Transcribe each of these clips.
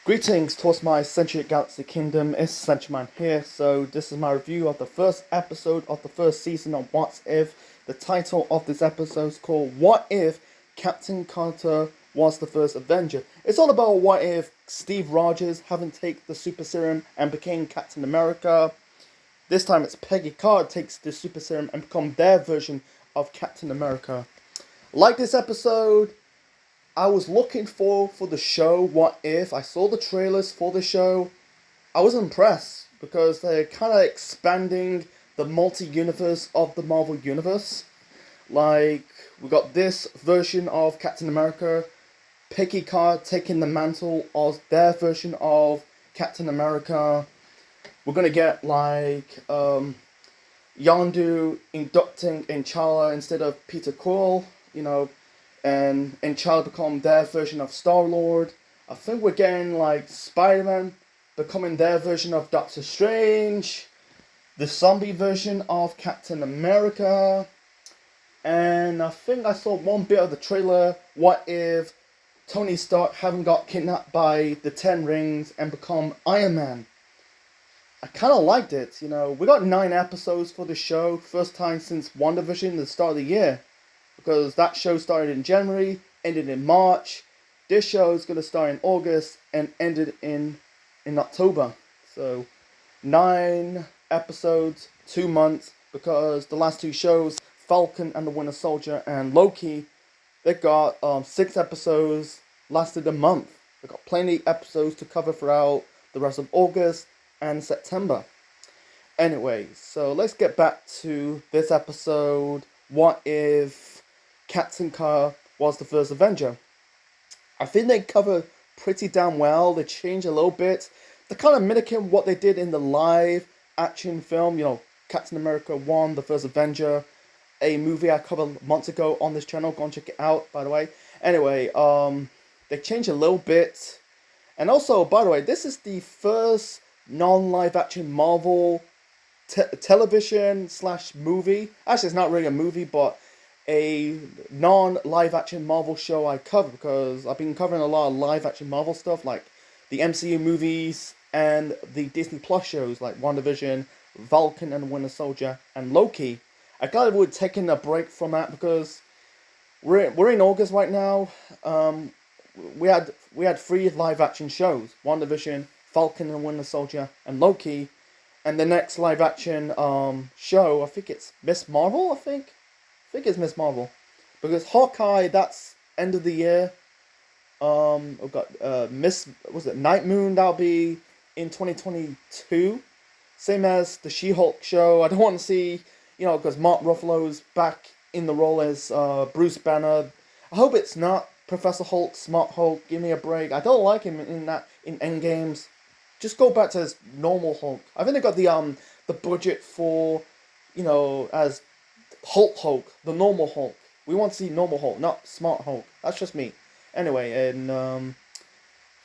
Greetings towards my Century Galaxy Kingdom, it's Centuryman here, so this is my review of the first episode of the first season of What If. The title of this episode is called What If Captain Carter Was the First Avenger. It's all about what if Steve Rogers having taken the super serum and became Captain America. This time it's Peggy Carter takes the super serum and become their version of Captain America. Like this episode, I was looking for the show What If. I saw the trailers for the show. I was impressed because they're kind of expanding the multi-universe of the Marvel Universe. Like, we got this version of Captain America, Peggy Carter taking the mantle of their version of Captain America. We're gonna get like Yondu inducting T'Challa instead of Peter Quill, and T'Challa become their version of Star-Lord. I think we're getting like Spider-Man becoming their version of Doctor Strange, the zombie version of Captain America, and I think I saw one bit of the trailer, what if Tony Stark haven't got kidnapped by the Ten Rings and become Iron Man. I kind of liked it, We got 9 episodes for the show, first time since WandaVision at the start of the year. Because that show started in January, ended in March. This show is going to start in August and ended in October. So 9 episodes, 2 months, because the last 2 shows, Falcon and the Winter Soldier and Loki, they got 6 episodes, lasted a month. They got plenty of episodes to cover throughout the rest of August and September. Anyway, so let's get back to this episode. What if Captain Carter was the first Avenger? I think they cover pretty damn well. They change a little bit. They're kind of mimicking what they did in the live action film, Captain America 1, the first Avenger, a movie I covered months ago on this channel. Go and check it out, by the way. Anyway, they changed a little bit. And also, by the way, this is the first non-live action Marvel television / movie. Actually, it's not really a movie, but a non-live action Marvel show I cover, because I've been covering a lot of live action Marvel stuff like the MCU movies and the Disney Plus shows like WandaVision, Falcon and the Winter Soldier, and Loki. I kind of would taking a break from that because we're in August right now. We had 3 live action shows: WandaVision, Falcon and the Winter Soldier, and Loki. And the next live action show, I think it's Miss Marvel, I think it's Miss Marvel. Because Hawkeye, that's end of the year. We've got Night Moon, that'll be in 2022. Same as the She-Hulk show. I don't want to see, because Mark Ruffalo's back in the role as Bruce Banner. I hope it's not Professor Hulk, Smart Hulk. Give me a break. I don't like him in Endgames. Just go back to his normal Hulk. I think they got the budget for, as Hulk, the normal Hulk. We want to see normal Hulk, not Smart Hulk. That's just me. Anyway, and I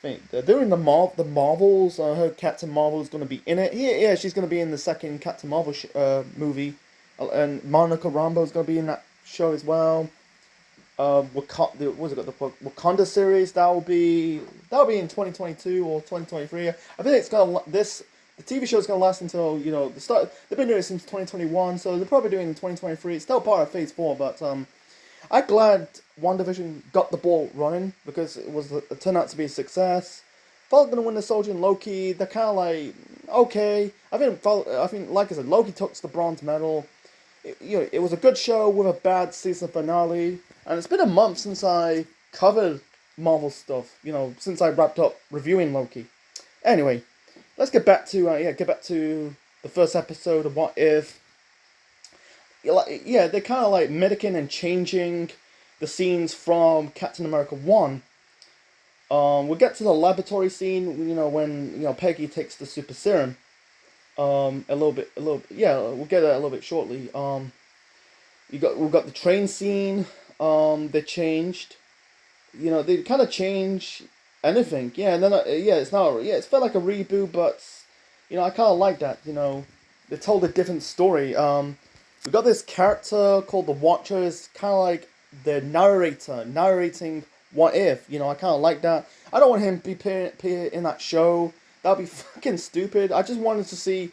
think they're doing the Marvels. I heard Captain Marvel's going to be in it. Yeah, she's going to be in the second Captain Marvel movie, and Monica Rambeau's going to be in that show as well. The Wakanda series that'll be in 2022 or 2023. I think the TV show is gonna last until the start. They've been doing it since 2021, so they're probably doing it in 2023. It's still part of Phase 4, but I'm glad WandaVision got the ball running because it turned out to be a success. Falcon and Winter Soldier and Loki, they're kind of like okay. I think like I said, Loki took the bronze medal. It was a good show with a bad season finale, and it's been a month since I covered Marvel stuff. Since I wrapped up reviewing Loki. Anyway, let's get back to the first episode of What If. They're kind of like medicing and changing the scenes from Captain America 1. We'll get to the laboratory scene. When Peggy takes the super serum. We'll get it a little bit shortly. We've got the train scene. They changed. They kind of change anything. It felt like a reboot, but I kind of like that. They told a different story. We got this character called the Watcher. It's kind of like the narrator narrating What If. I kind of like that. I don't want him to be appear in that show. That'd be fucking stupid. I just wanted to see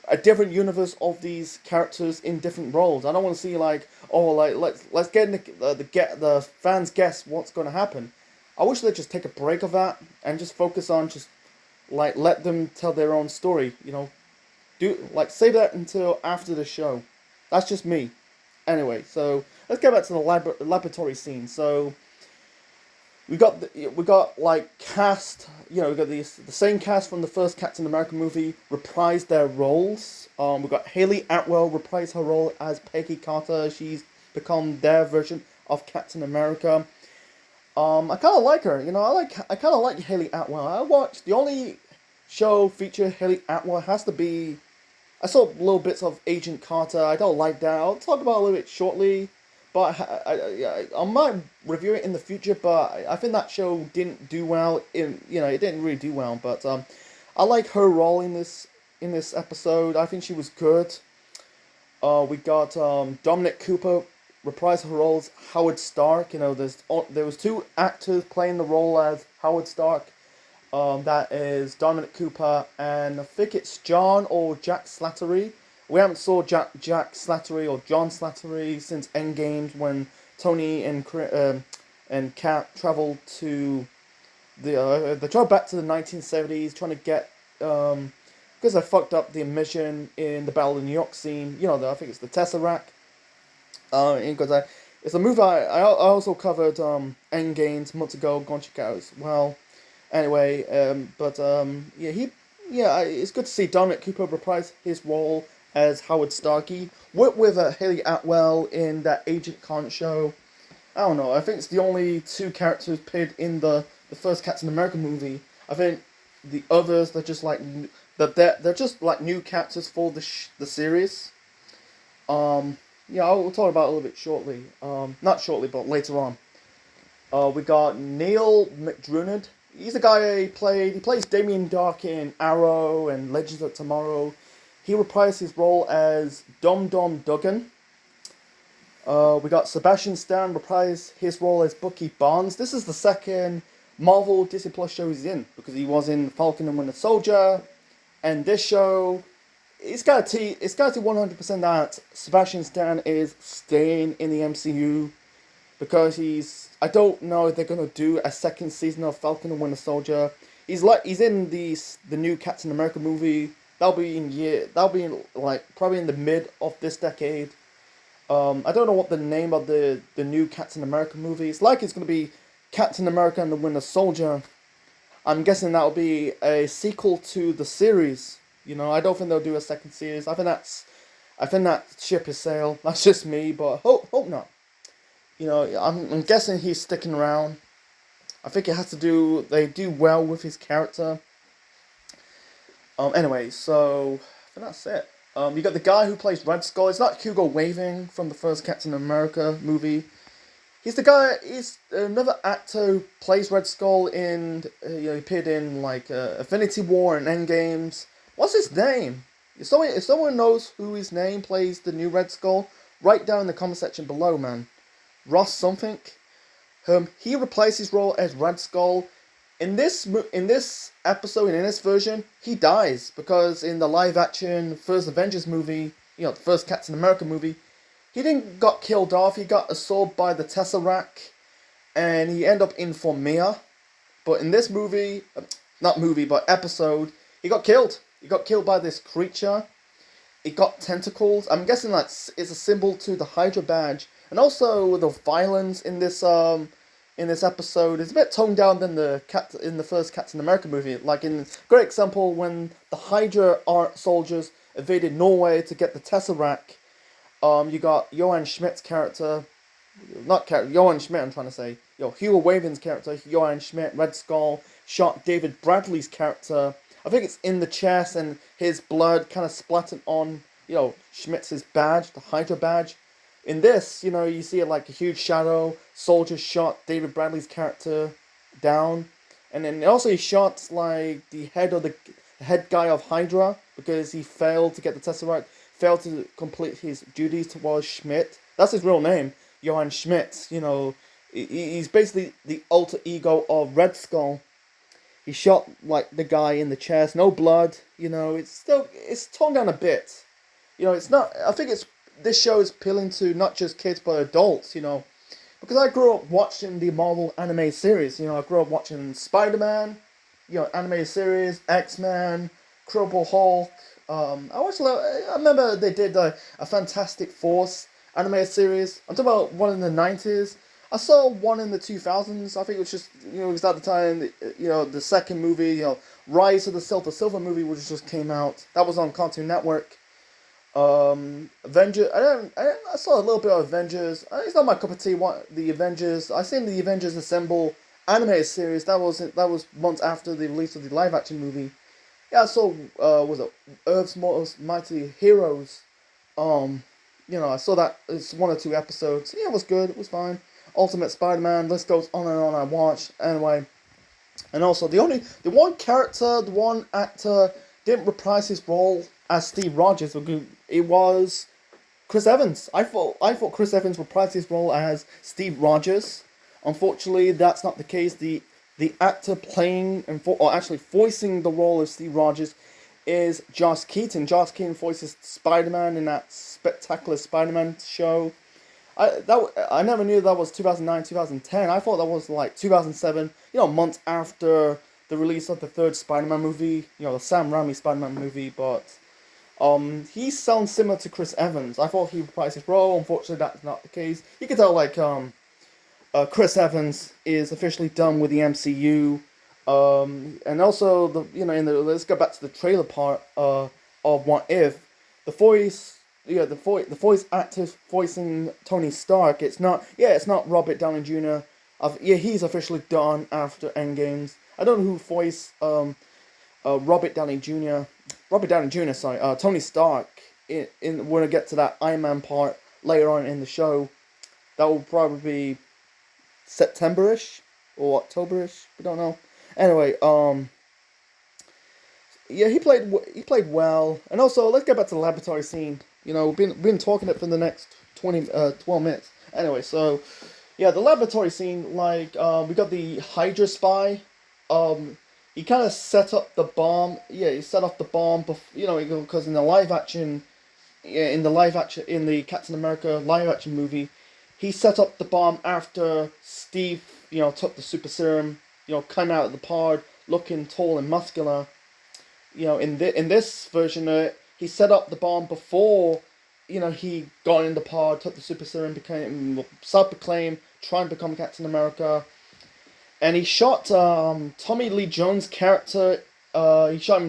a different universe of these characters in different roles. I don't want to see like, oh, like let's get in the fans guess what's going to happen. I wish they'd just take a break of that and just focus on just like let them tell their own story. Do like save that until after the show. That's just me. Anyway, so let's get back to the laboratory scene. So we got like cast. We got the same cast from the first Captain America movie reprise their roles. We got Haley Atwell reprise her role as Peggy Carter. She's become their version of Captain America. I kind of like her. I kind of like Haley Atwell. I watched the only show feature Haley Atwell has to be. I saw little bits of Agent Carter. I don't like that. I'll talk about it a little bit shortly. But I might review it in the future. But I think that show didn't do well. It didn't really do well. But I like her role in this episode. I think she was good. We got Dominic Cooper reprise her role as Howard Stark. There was two actors playing the role as Howard Stark. That is Dominic Cooper and I think it's John or Jack Slattery. We haven't saw Jack Slattery or John Slattery since Endgame when Tony and Cap traveled to they traveled back to the 1970s trying to get because they fucked up the mission in the Battle of New York scene. I think it's the Tesseract. Because it's a movie I also covered Endgames months ago. Go and check it out as well. Anyway, it's good to see Dominic Cooper reprise his role as Howard Starkey. Worked with Haley Atwell in that Agent Carter show. I don't know. I think it's the only two characters paired in the first Captain America movie. I think the others they're just like they're just like new characters for the series. I'll talk about it a little bit shortly. Not shortly, but later on. We got Neil McDrunad. He's the guy he plays Damien Dark in Arrow and Legends of Tomorrow. He reprised his role as Dum Dum Dugan. We got Sebastian Stan reprise his role as Bucky Barnes. This is the second Marvel Disney Plus show he's in because he was in Falcon and Winter Soldier, and this show. It's got to 100% that Sebastian Stan is staying in the MCU because I don't know if they're gonna do a second season of Falcon and Winter Soldier. He's in the new Captain America movie. That'll be probably in the mid of this decade. I don't know what the name of the new Captain America movie is. It's gonna be Captain America and the Winter Soldier. I'm guessing that'll be a sequel to the series. I don't think they'll do a second series. I think that ship is sailed. That's just me, but hope not. I'm guessing he's sticking around. I think it has to do. They do well with his character. Anyway, so I think that's it. You got the guy who plays Red Skull. It's not Hugo Weaving from the first Captain America movie. He's another actor who plays Red Skull in. He appeared in Infinity War and Endgames. What's his name? If someone knows who his name plays the new Red Skull, write down in the comment section below, man. Ross something. He replaced his role as Red Skull. In this episode, in this version, he dies because in the live action first Avengers movie, the first Captain America movie, he didn't got killed off. He got assaulted by the Tesseract, and he ended up in Formia. But in this movie, episode, he got killed. He got killed by this creature. It got tentacles. I'm guessing it's a symbol to the Hydra badge. And also the violence in this episode is a bit toned down than in the first Captain America movie. Great example when the Hydra soldiers invaded Norway to get the Tesseract. You got Johann Schmidt's character, Johann Schmidt. I'm trying to say, Hugo Weaving's character, Johann Schmidt, Red Skull, shot David Bradley's character. I think it's in the chest, and his blood kind of splattered on, Schmidt's badge, the Hydra badge. In this, you see a huge shadow. Soldier shot David Bradley's character down, and then also he shot the head guy of Hydra because he failed to get the Tesseract, failed to complete his duties towards Schmidt. That's his real name, Johann Schmidt. He's basically the alter ego of Red Skull. He shot like the guy in the chest, no blood. It's toned down a bit. It's not. I think it's this show is appealing to not just kids but adults. Because I grew up watching the Marvel anime series. I grew up watching Spider-Man, animated series, X-Men, Incredible Hulk. I watched a lot. I remember they did a Fantastic Force animated series. I'm talking about one in the 90s. I saw one in the 2000s. I think it was just, it was at the time, the second movie, Rise of the Silver movie, which just came out. That was on Cartoon Network. Avenger. I saw a little bit of Avengers. It's not my cup of tea. The Avengers. I seen the Avengers Assemble animated series. That was months after the release of the live action movie. Yeah, I saw. Was it Earth's Most Mighty Heroes? I saw that. It's one or two episodes. Yeah, it was good. It was fine. Ultimate Spider-Man. List goes on and on. I watched anyway. And also the one character, the one actor didn't reprise his role as Steve Rogers. It was Chris Evans. I thought Chris Evans reprised his role as Steve Rogers. Unfortunately, that's not the case. The actor playing or actually voicing the role of Steve Rogers is Josh Keaton. Josh Keaton voices Spider-Man in that spectacular Spider-Man show. I never knew that was 2009, 2010. I thought that was like 2007. Months after the release of the third Spider-Man movie. The Sam Raimi Spider-Man movie, but. He sounds similar to Chris Evans. I thought he reprised his role. Unfortunately, that's not the case. You can tell, Chris Evans is officially done with the MCU. And also let's go back to the trailer part of What If. The voice actor voicing Tony Stark. It's not Robert Downey Jr. He's officially done after Endgames. I don't know who voiced Robert Downey Jr., sorry, Tony Stark, when I get to that Iron Man part later on in the show. That will probably be September-ish or October-ish, we don't know. Anyway, he played well. And also, let's get back to the laboratory scene. We've been talking it for the next 12 minutes. Anyway, so, the laboratory scene, we got the Hydra spy, he kind of set up the bomb. Yeah, he set off the bomb. Because in the Captain America live action movie, he set up the bomb after Steve, took the super serum. Came out of the pod looking tall and muscular. In this version, he set up the bomb before, he got in the pod, took the super serum, became self-proclaimed, trying to become Captain America. And he shot Tommy Lee Jones' character. He shot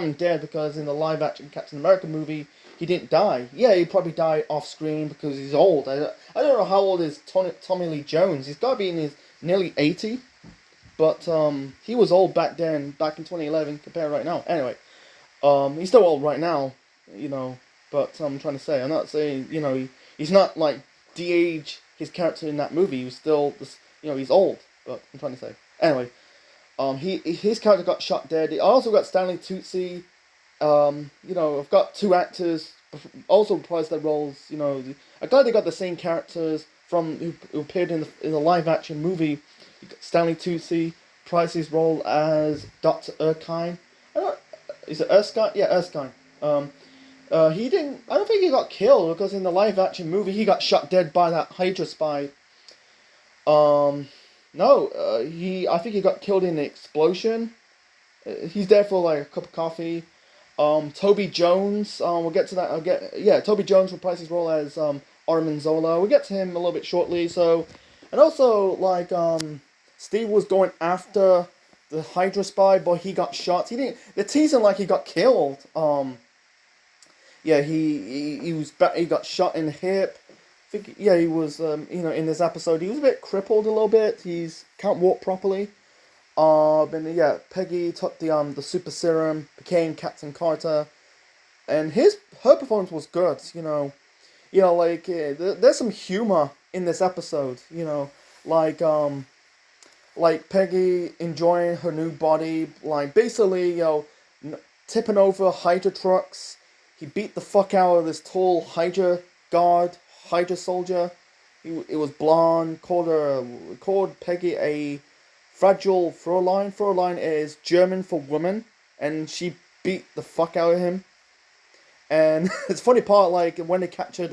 him dead because in the live action Captain America movie he didn't die. Yeah, he probably died off screen because he's old. I don't know how old is Tommy Lee Jones. He's got to be in his nearly 80, but he was old back then, back in 2011 compared to right now. Anyway, he's still old right now, But I'm trying to say, I'm not saying he's not like de-age his character in that movie. He was still he's old. But I'm trying to say. Anyway, his character got shot dead. I also got Stanley Tucci. I've got two actors also reprised their roles. I'm glad they got the same characters who appeared in the live action movie. Stanley Tucci reprised his role as Dr. Erskine. Is it Erskine? Yeah, Erskine. He didn't. I don't think he got killed because in the live action movie he got shot dead by that Hydra spy. No, I think he got killed in an explosion. He's there for like a cup of coffee. Toby Jones, we'll get to that. Toby Jones reprised his role as Armin Zola. We'll get to him a little bit shortly. So, and also Steve was going after the Hydra spy, but he got shot. They're teasing like he got killed. He got shot in the hip. He was, in this episode, he was a bit crippled a little bit. Can't walk properly. Peggy took the super serum, became Captain Carter, and her performance was good. There's some humor in this episode. Like Peggy enjoying her new body, basically, tipping over Hydra trucks. He beat the fuck out of this tall Hydra soldier. It was blonde. Called Peggy a fragile Fräulein. Fräulein is German for woman, and she beat the fuck out of him. And it's funny part like when they captured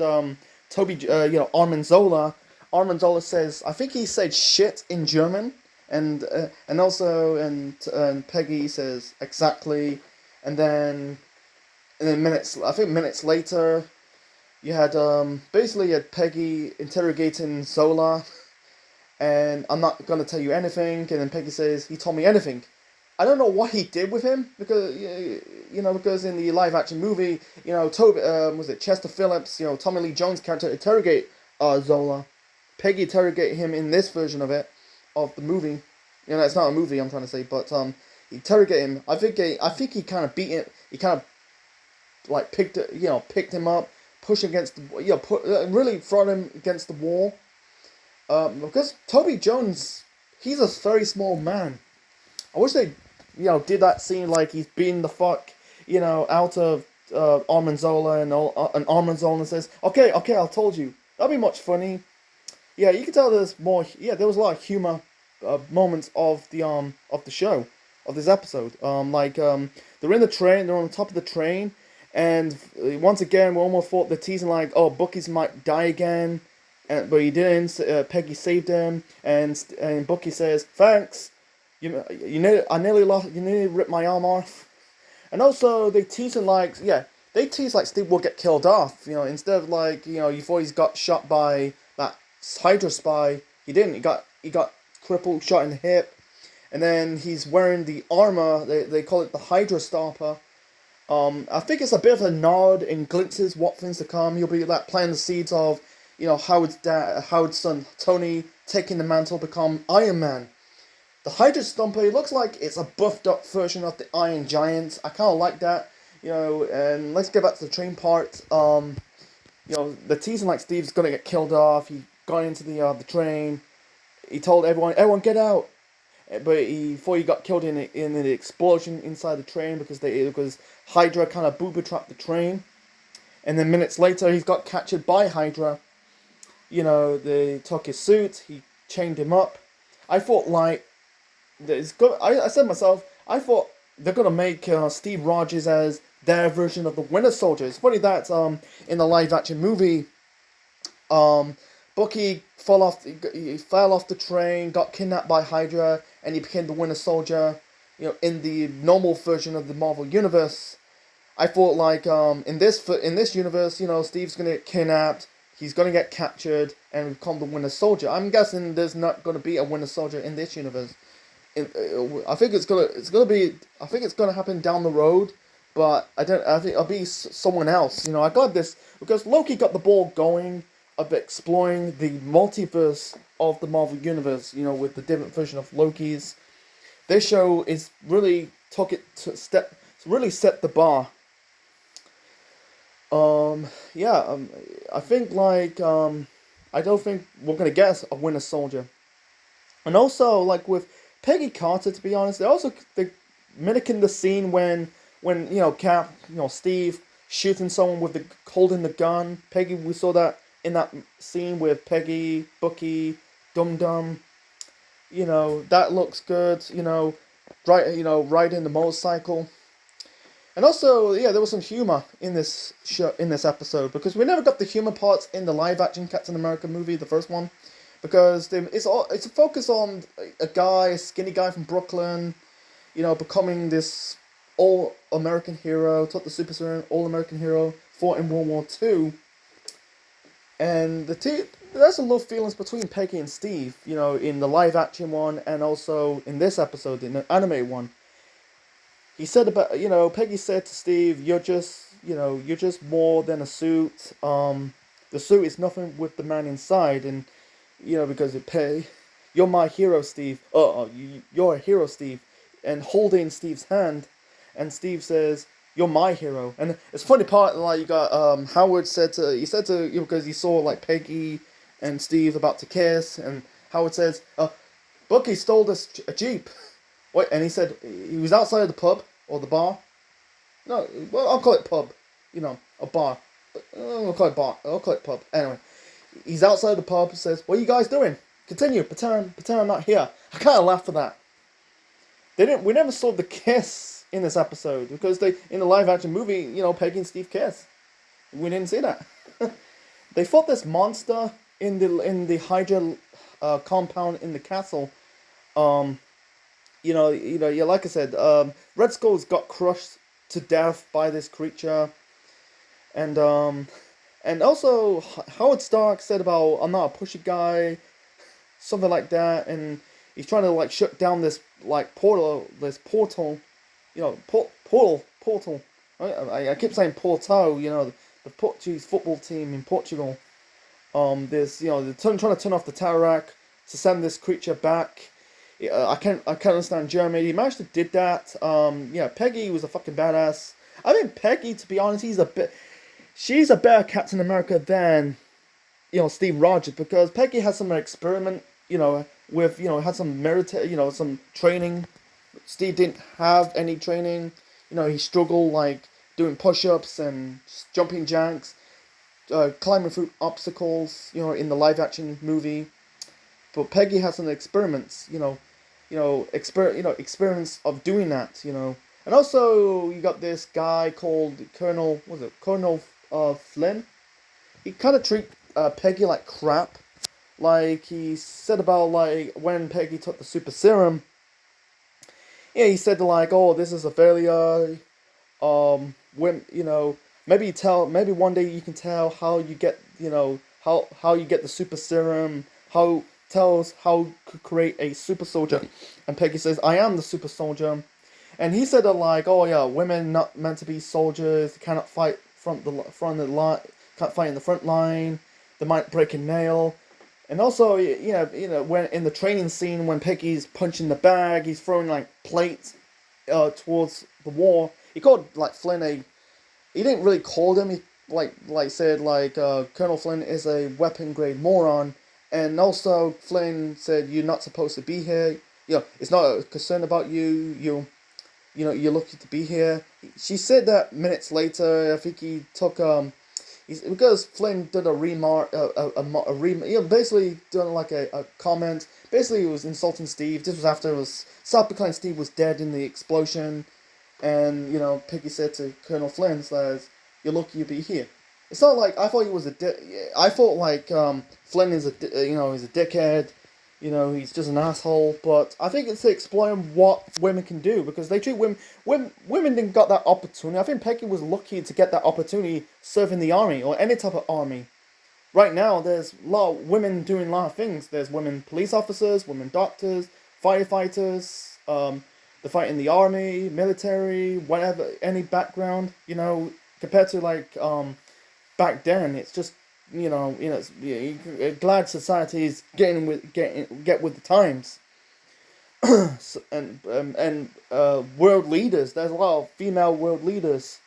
Toby, Armin Zola. Armin Zola says, I think he said shit in German, and also and Peggy says exactly, and then minutes later, you had basically you had Peggy interrogating Zola, and I'm not gonna tell you anything, and then Peggy says he told me anything. I don't know what he did with him because because in the live action movie, Toby was it Chester Phillips, Tommy Lee Jones' character interrogate Zola. Peggy interrogate him in this version of the movie. It's not a movie I'm trying to say, but interrogate him. I think he kind of beat it. He kind of like picked him up, push against really throw him against the wall. Because Toby Jones, he's a very small man. I wish they did that scene like he's beating the fuck out of Armin Zola, and Armin Zola says, okay, I told you. That'd be much funny. Yeah, you can tell there's more. Yeah, there was a lot of humor moments of the show, of this episode. They're in the train, they're on the top of the train, and once again we almost thought they're teasing like, oh, Bucky's might die again, but he didn't. Peggy saved him, and Bucky says thanks. You nearly ripped my arm off, and also they tease like Steve will get killed off. Instead of like you thought he's got shot by that Hydra spy, he didn't. He got crippled, shot in the hip, and then he's wearing the armor. They call it the Hydra Stopper. I think it's a bit of a nod and glimpses what things to come. He'll be like planting the seeds of Howard's son Tony taking the mantle, become Iron Man. The Hydra Stomper, it looks like it's a buffed up version of the Iron Giant. I kind of like that, and let's get back to the train part. The teasing like Steve's gonna get killed off. He got into the train. He told everyone get out. But before he got killed in the explosion inside the train because Hydra kind of booby trapped the train. And then minutes later, he's got captured by Hydra. They took his suit, he chained him up. I thought like, I said to myself, I thought they're gonna make Steve Rogers as their version of the Winter Soldier. It's funny that in the live action movie, Bucky fell off the train, got kidnapped by Hydra, and he became the Winter Soldier. In the normal version of the Marvel Universe, I thought like in this universe, Steve's gonna get kidnapped, he's gonna get captured, and become the Winter Soldier. I'm guessing there's not gonna be a Winter Soldier in this universe. I think it's gonna happen down the road, but I think it'll be someone else. I got this because Loki got the ball going of exploring the multiverse of the Marvel Universe, with the different version of Loki's. This show is really really set the bar. I think I don't think we're gonna get a Winter Soldier. And also like with Peggy Carter, to be honest, they're mimicking the scene when Cap, Steve shooting someone with holding the gun. Peggy, we saw that in that scene with Peggy, Bucky, Dum Dum. That looks good. Riding the motorcycle. And also, there was some humor in this episode, because we never got the humor parts in the live action Captain America movie, the first one, because it's a focus on a skinny guy from Brooklyn, becoming this all-American hero, took the super serum, all-American hero, fought in World War II. And there's a lot of feelings between Peggy and Steve, in the live action one, and also in this episode, in the animated one. He said Peggy said to Steve, you're just more than a suit. The suit is nothing with the man inside, and, because you're my hero, Steve. You're a hero, Steve. And holding Steve's hand, and Steve says, you're my hero. And it's funny part, like, you got, Howard said to, because he saw, like, Peggy and Steve about to kiss, and Howard says, Bucky stole a Jeep. Wait, and he said, he was outside of the pub, or the bar. No, well, I'll call it pub, a bar. But I'll call it bar, I'll call it pub. Anyway, He's outside the pub. Says, "What are you guys doing? Continue. Pretend I'm not here." I kind of laughed at that. They didn't. We never saw the kiss in this episode because they in the live action movie, Peggy and Steve kiss. We didn't see that. They fought this monster in the Hydra compound in the castle. Um, yeah, like I said, Red Skull's got crushed to death by this creature, and also Howard Stark said about I'm not a pushy guy, something like that, and he's trying to like shut down this like portal, portal. I keep saying Porto, the Portuguese football team in Portugal. They're trying to turn off the Tesseract to send this creature back. I can't understand Jeremy. He managed to did that. Peggy was a fucking badass. I think Peggy, to be honest, she's a better Captain America than, Steve Rogers, because Peggy has some experiment, with, had some some training. Steve didn't have any training. He struggled like doing push-ups and jumping jacks, climbing through obstacles, in the live-action movie. But Peggy has some experiments, experience of doing that, And also, you got this guy called Colonel Flynn. He kind of treat Peggy like crap. Like, he said about, like, when Peggy took the super serum, he said, like, oh, this is a failure, when, maybe one day you can tell how you get, how you get the super serum, tell us how to create a super soldier. And Peggy says, I am the super soldier. And he said that, like, oh yeah, women not meant to be soldiers, they cannot fight can't fight in the front line, they might break a nail. And also, when in the training scene, when Peggy's punching the bag, he's throwing like plates towards the wall. He called like Flynn he didn't really call him. He said Colonel Flynn is a weapon grade moron. And also Flynn said you're not supposed to be here. It's not a concern about you. You're lucky to be here. She said that minutes later. I think he took because Flynn did a remark, basically doing like a comment. Basically, he was insulting Steve. This was after South Decline Steve was dead in the explosion, and Peggy said to Colonel Flynn, says, "You're lucky you be here." It's not like I thought he was I thought like Flynn is he's a dickhead. He's just an asshole. But I think it's to explain what women can do, because they treat women. Women didn't got that opportunity. I think Peggy was lucky to get that opportunity serving the army or any type of army. Right now, there's a lot of women doing a lot of things. There's women police officers, women doctors, firefighters. They fight in the army, military, whatever, any background. Compared to like back then, it's just. Glad society is get with the times. So, and world leaders. There's a lot of female world leaders,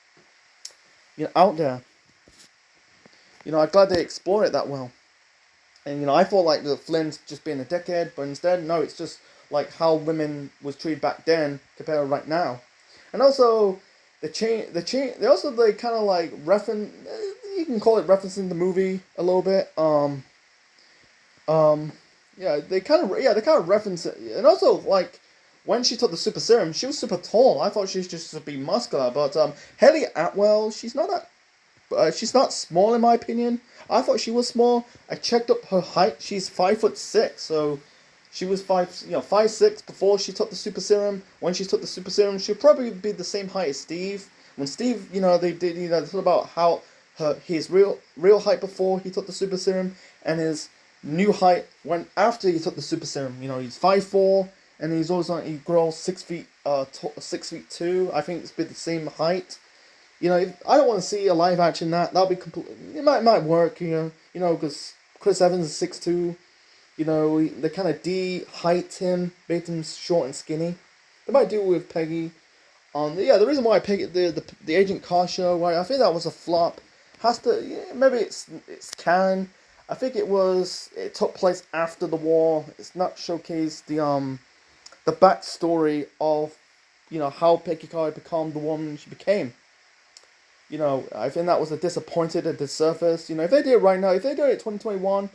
out there. I'm glad they explore it that well. And I thought like the Flynn's just being a dickhead, but instead, no, it's just like how women was treated back then compared to right now. And also, they kind of like reference. You can call it referencing the movie a little bit. They kind of reference it, and also like when she took the super serum, she was super tall. I thought she was just to be muscular, but Haley Atwell, she's not small in my opinion. I thought she was small. I checked up her height. She's 5'6", so she was 5'6" before she took the super serum. When she took the super serum, she'll probably be the same height as Steve. When Steve, they did, talk about how his real height before he took the super serum and his new height when after he took the super serum. He's 5'4", and he grows 6 feet 6'2". I think it's been the same height. I don't want to see a live action that'll be it might work. Because Chris Evans is 6'2". They kind of de-height him, made him short and skinny. They might do it with Peggy. The reason why Peggy the Agent Car show, why I think that was a flop. Maybe it's canon. I think it took place after the war. It's not showcased the backstory of how Peggy Carter became the woman she became. You know, I think that was a disappointed at the surface. You know, if they did it right now, if they do it 2021,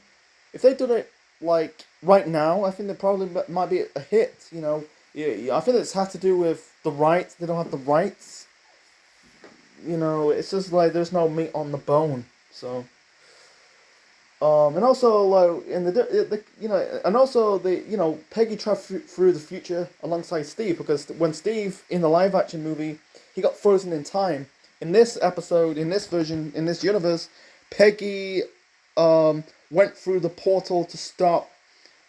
if they did it like right now, I think they probably might be a hit. You know, I think it's had to do with the rights. They don't have the rights. You know, it's just like there's no meat on the bone. So, and also like in the you know, and also Peggy traveled through the future alongside Steve, because when Steve in the live action movie, he got frozen in time. In this episode, in this version, in this universe, Peggy went through the portal to stop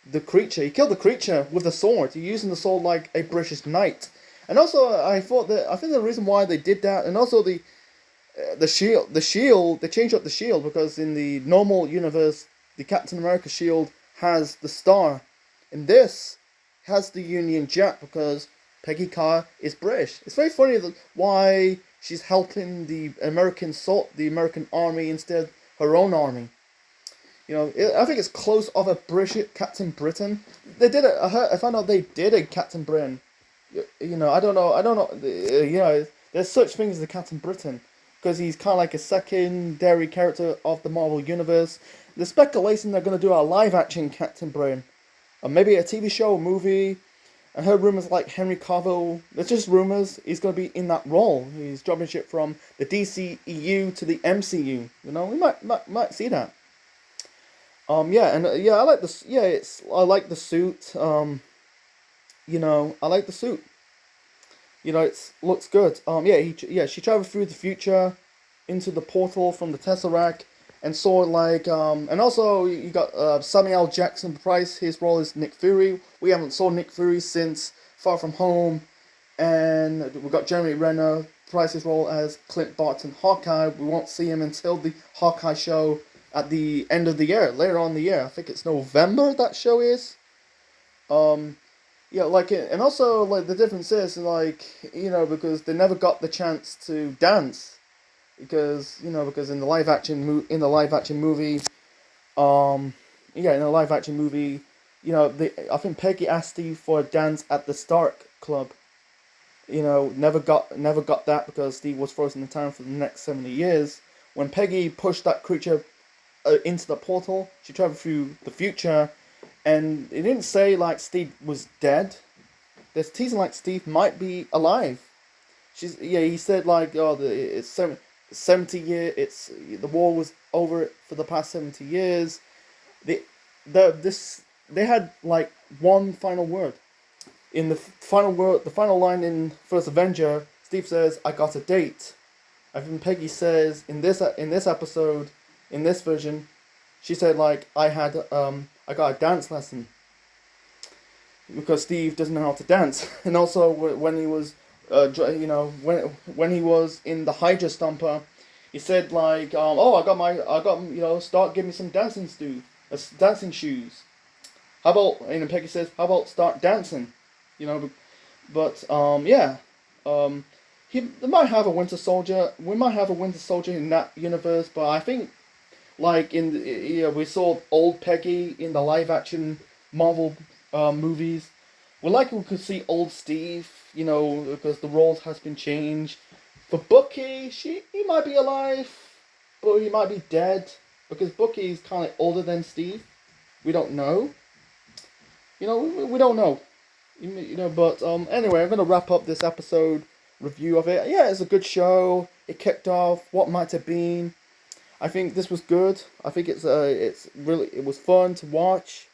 the creature. He killed the creature with a sword. He using the sword like a British knight. And also, I think the reason why they did that, and also the shield, they changed up the shield, because in the normal universe, the Captain America shield has the star. In this, has the Union Jack, because Peggy Carr is British. It's very funny why she's helping the American army instead of her own army. You know, I think it's close of a British Captain Britain. They did it. I found out they did a Captain Britain. You know, I don't know. You know, there's such things as the Captain Britain, because he's kind of like a secondary character of the Marvel Universe. The speculation they're going to do a live-action Captain Britain. Or maybe a TV show, a movie. I heard rumors like Henry Cavill. There's just rumors he's going to be in that role. He's jumping ship from the DCEU to the MCU. You know, we might see that. Yeah, and I like this. Yeah, I like the suit. You know, I like the suit. You know, it looks good. She traveled through the future into the portal from the Tesseract, and saw like and also you got Samuel L. Jackson Price. His role is Nick Fury. We haven't saw Nick Fury since Far From Home, and we got Jeremy Renner Price's role as Clint Barton Hawkeye. We won't see him until the Hawkeye show at the end of the year, later on in the year. I think it's November that show is. Yeah, like, and also like the difference is like, you know, because they never got the chance to dance, because in the live action movie, in the live action movie, you know, I think Peggy asked Steve for a dance at the Stark Club. You know, never got that, because Steve was frozen in time for the next 70 years. When Peggy pushed that creature into the portal, she traveled through the future, and it didn't say like Steve was dead. There's teasing like Steve might be alive. He said like, it's 70 years. The war was over for the past 70 years. They had like one final word. In the final line in First Avenger, Steve says, "I got a date." I think Peggy says in this episode, in this version, she said like, I got a dance lesson, because Steve doesn't know how to dance. And also when he was when he was in the Hydra Stomper, he said like, start giving me some dancing shoes. How about, and Peggy says, how about start dancing? You know, but they might have a Winter Soldier. We might have a Winter Soldier in that universe, but I think like we saw old Peggy in the live action Marvel movies. We could see old Steve, you know, because the roles has been changed. For Bucky, he might be alive, but he might be dead, because Bucky is kind of older than Steve. We don't know. You know, we don't know. You know, but anyway, I'm gonna wrap up this episode review of it. Yeah, it's a good show. It kicked off what might have been. I think this was good. I think it was fun to watch.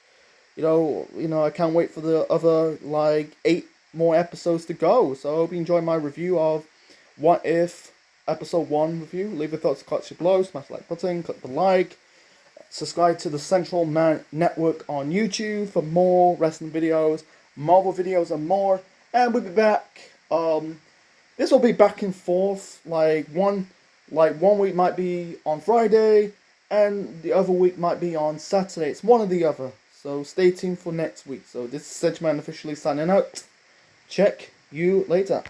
You know, I can't wait for the other like 8 more episodes to go. So I hope you enjoy my review of What If episode 1 review. Leave your thoughts, comments below. Smash the like button. Click the like. Subscribe to the Central Man Network on YouTube for more wrestling videos, Marvel videos, and more. And we'll be back. This will be back and forth. Like one week might be on Friday, and the other week might be on Saturday. It's one or the other. So stay tuned for next week. So this is Sedgeman officially signing out. Check you later.